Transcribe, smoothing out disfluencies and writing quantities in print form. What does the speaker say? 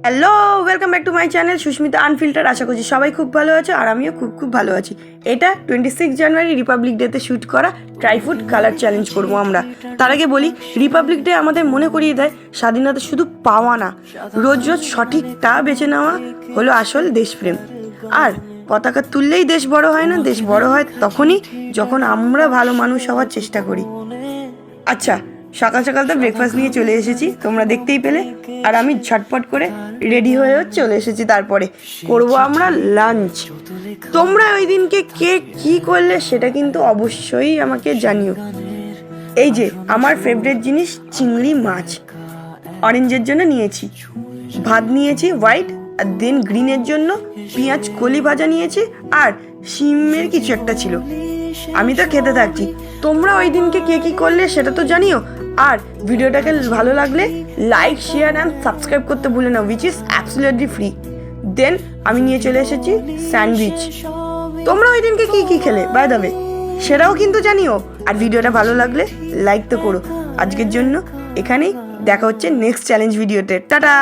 Hello, welcome back to my channel Susmita unfiltered. আশা করছি সবাই খুব ভালো আছে আর আমিও খুব ভালো আছি। এটা 26 জানুয়ারি রিপাবলিক ডেতে শ্যুট করা ট্রাইফুড কালার চ্যালেঞ্জ করবো আমরা। তার আগে বলি, রিপাবলিক ডে আমাদের মনে করিয়ে দেয় স্বাধীনতা শুধু পাওয়া না, রোজ রোজ সঠিকটা বেছে নেওয়া হলো আসল দেশপ্রেম। আর পতাকা তুললেই দেশ বড় হয় না, দেশ বড় হয় তখনই যখন আমরা ভালো মানুষ হওয়ার চেষ্টা করি। আচ্ছা, সকাল সকাল তো ব্রেকফাস্ট নিয়ে চলে এসেছি, তোমরা দেখতেই পেলে। আর আমি ঝটপট করে রেডি হয়েও চলে এসেছি। তারপরে করব আমরা লাঞ্চ। তোমরা ওই দিনকে কে কী করলে সেটা কিন্তু অবশ্যই আমাকে জানিও। এই যে আমার ফেভারিট জিনিস চিংড়ি মাছ, অরেঞ্জের জন্য নিয়েছি, ভাত নিয়েছি হোয়াইট, আর দেন গ্রিনের জন্য পেঁয়াজ কলি ভাজা নিয়েছি, আর শিমের কিছু একটা ছিল। আমি তো খেতে থাকছি, তোমরা ওই দিনকে কে কী করলে সেটা তো জানিও। আর ভিডিওটাকে ভালো লাগলে লাইক, শেয়ার অ্যান্ড সাবস্ক্রাইব করতে ভুলে না, উইচ ইজ অ্যাবসলিউটলি ফ্রি। দেন আমি নিয়ে চলে এসেছি স্যান্ডউইচ। তোমরা ওই দিনকে কী কী খেলে বাই দ্য ওয়ে সেটাও কিন্তু জানিও। আর ভিডিওটা ভালো লাগলে লাইক তো করো। আজকের জন্য এখানেই, দেখা হচ্ছে নেক্সট চ্যালেঞ্জ ভিডিওতে। টাটা।